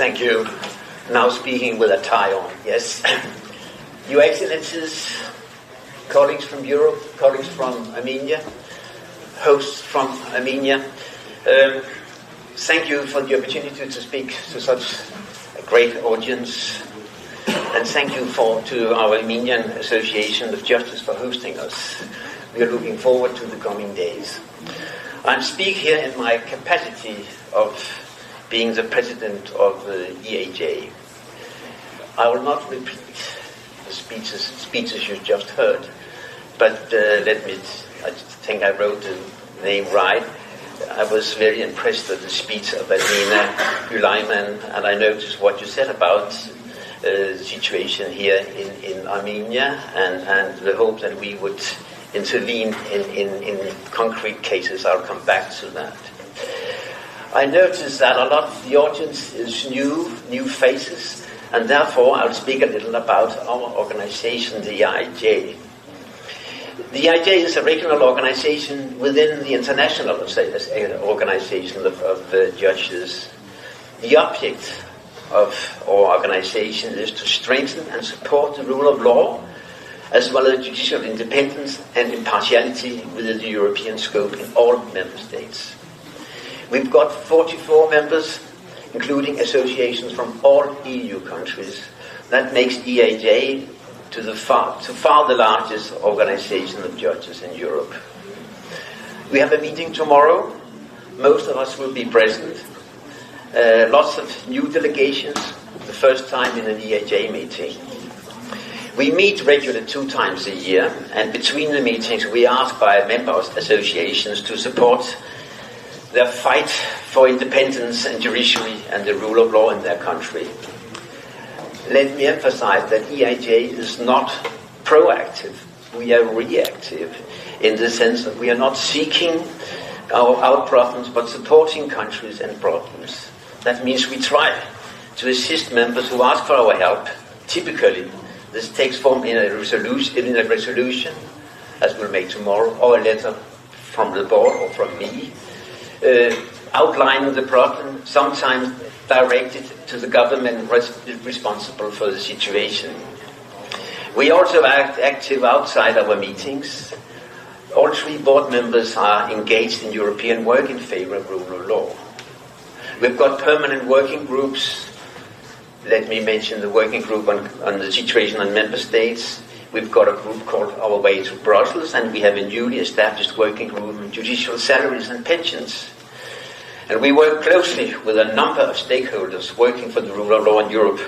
Thank you. Now speaking with a tie on, yes. Your Excellencies, colleagues from Europe, colleagues from Armenia, hosts from Armenia, thank you for the opportunity to speak to such a great audience, and thank you to our Armenian Association of Justice for hosting us. We are looking forward to the coming days. I speak here in my capacity of being the president of the EAJ. I will not repeat the speeches you just heard, but I think I wrote the name right. I was very impressed with the speech of Alina Gülaiman, and I noticed what you said about the situation here in Armenia, and the hope that we would intervene in concrete cases. I'll come back to that. I noticed that a lot of the audience is new faces, and therefore I'll speak a little about our organization, the EIJ. The EIJ is a regional organization within the international organization of judges. The object of our organization is to strengthen and support the rule of law, as well as judicial independence and impartiality within the European scope in all member states. We've got 44 members, including associations from all EU countries. That makes EAJ to far the largest organization of judges in Europe. We have a meeting tomorrow. Most of us will be present. Lots of new delegations, the first time in an EAJ meeting. We meet regularly 2 times a year, and between the meetings we ask by member associations to support their fight for independence and judiciary and the rule of law in their country. Let me emphasize that EIJ is not proactive. We are reactive in the sense that we are not seeking our problems, but supporting countries and problems. That means we try to assist members who ask for our help. Typically, this takes form in a resolution, as we'll make tomorrow, or a letter from the board or from me, outlining the problem, sometimes directed to the government responsible for the situation. We also act active outside our meetings. All 3 board members are engaged in European work in favor of rule of law. We've got permanent working groups. Let me mention the working group on the situation on member states. We've got a group called Our Way to Brussels, and we have a newly established working group on judicial salaries and pensions. And we work closely with a number of stakeholders working for the rule of law in Europe.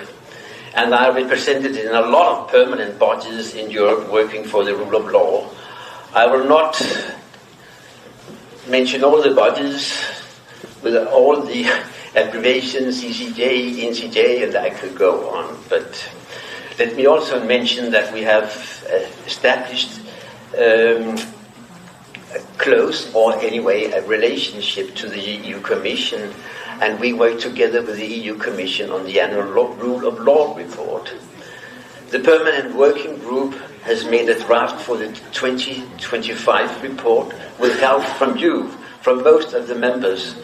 And are represented in a lot of permanent bodies in Europe working for the rule of law. I will not mention all the bodies with all the abbreviations, ECJ, NCJ, and I could go on. But let me also mention that we have established a close, or anyway, a relationship to the EU Commission, and we work together with the EU Commission on the annual Rule of Law report. The permanent working group has made a draft for the 2025 report with help from you, from most of the members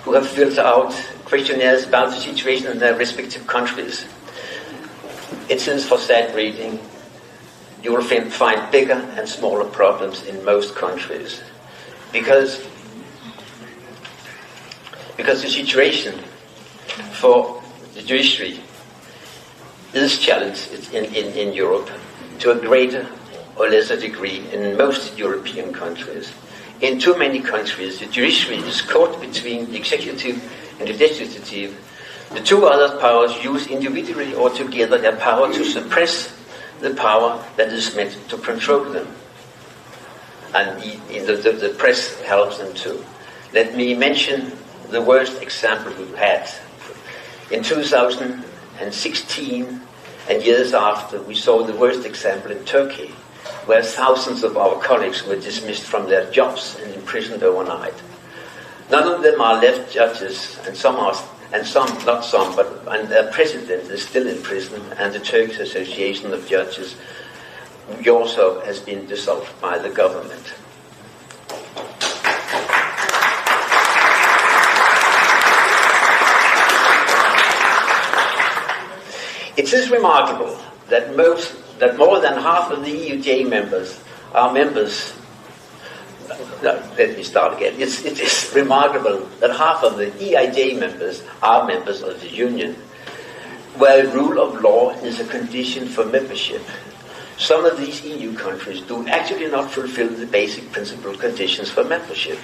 who have filled out questionnaires about the situation in their respective countries. It is for sad reading. You will find bigger and smaller problems in most countries. Because the situation for the judiciary is challenged in Europe to a greater or lesser degree in most European countries. In too many countries, the judiciary is caught between the executive and the legislative. The 2 other powers use individually or together their power to suppress the power that is meant to control them. And the press helps them too. Let me mention the worst example we've had. In 2016 and years after, we saw the worst example in Turkey, where thousands of our colleagues were dismissed from their jobs and imprisoned overnight. None of them are left judges, and their president is still in prison, and the Turkish Association of Judges also has been dissolved by the government. It is remarkable that more than half of the EUJ members are members. No, let me start again. It is remarkable that half of the EIJ members are members of the Union, where rule of law is a condition for membership. Some of these EU countries do actually not fulfill the basic principal conditions for membership.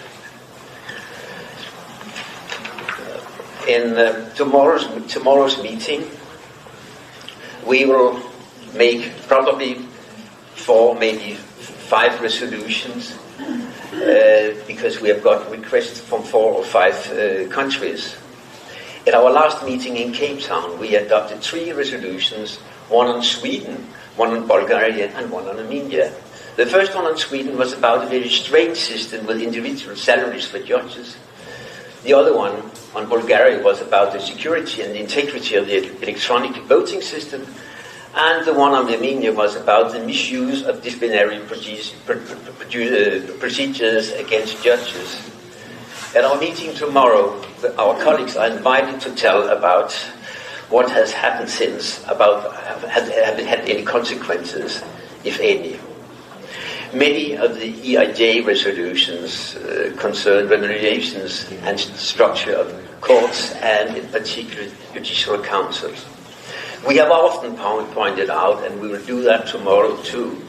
In tomorrow's meeting, we will make probably 4, maybe 5 resolutions, because we have got requests from 4 or 5 countries. At our last meeting in Cape Town, we adopted 3 resolutions, one on Sweden, one on Bulgaria, and one on Armenia. The first one on Sweden was about a very strange system with individual salaries for judges. The other one on Bulgaria was about the security and the integrity of the electronic voting system. And the one on Armenia was about the misuse of disciplinary procedures against judges. At our meeting tomorrow, our colleagues are invited to tell about what has happened since, about have it had any consequences, if any. Many of the EIJ resolutions concern remunerations and structure of courts and in particular judicial councils. We have often pointed out, and we will do that tomorrow too,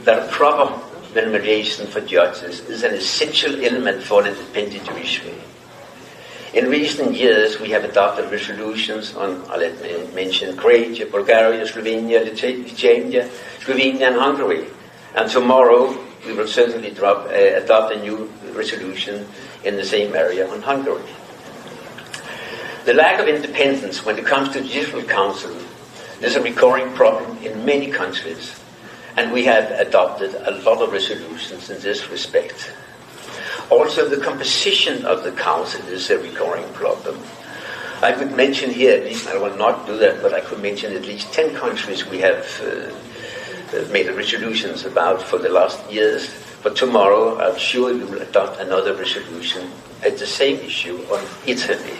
that a proper remuneration for judges is an essential element for an independent judiciary. In recent years, we have adopted resolutions on, let me mention, Croatia, Bulgaria, Slovenia, Lithuania, Slovenia, and Hungary. And tomorrow, we will certainly adopt a new resolution in the same area on Hungary. The lack of independence when it comes to judicial council is a recurring problem in many countries, and we have adopted a lot of resolutions in this respect. Also, the composition of the council is a recurring problem. I could mention here, at least I will not do that, but I could mention at least 10 countries we have made resolutions about for the last years. But tomorrow, I'm sure we will adopt another resolution at the same issue on Italy.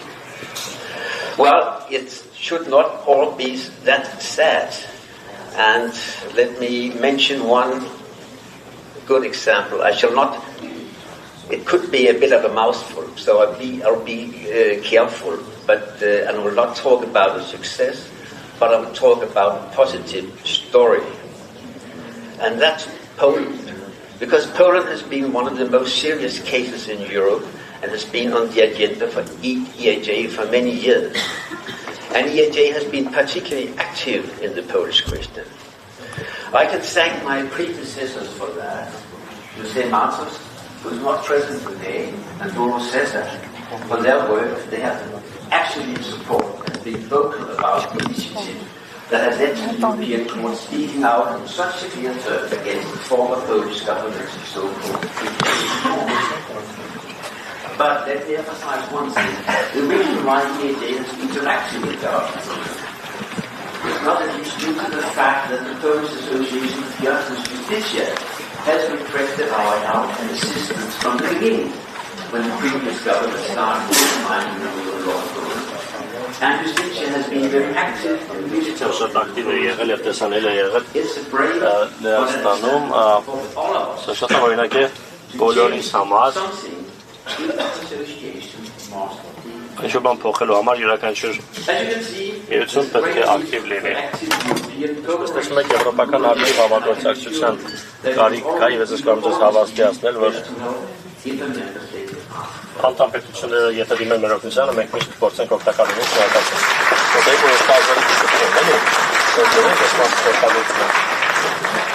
Well, it should not all be that sad. And let me mention one good example. I shall not, it could be a bit of a mouthful, so I'll be careful, but I will not talk about a success, but I will talk about a positive story. And that's Poland. Because Poland has been one of the most serious cases in Europe and has been on the agenda for EIJ for many years. And EIJ has been particularly active in the Polish question. I can thank my predecessors for that. Jose Matos, who's not present today, and Duro Sessa, for their work. They have actually support and been vocal about the initiative that has led to the European Court speaking out in such severe terms against the former Polish government's so-called But let me emphasize one thing. The reason why EIJ has interacted with government is not at least due to the fact that the Polish Association of Justice Justitia has requested our help and assistance from the beginning, when the previous government started undermining the rule of law. And Justitia has been very active in digital. It's a brave Ինչ-որ բան փոխելու համար յուրաքանչյուր միություն պետք է ակտիվ լինի։ Տեսնում եք եվրոպական ակտիվ համագործակցության կարիք կա, եւ ես կարող եմ հավաստիացնել, որ անդամպետությունները եթե դիմեն մեր օգնությանը, մենք միշտ փորձենք օգտակար լինել շնորհակալություն։ Որտեղ որ կազմել է, էլի, որտեղ ես մաս օգտագործում եմ։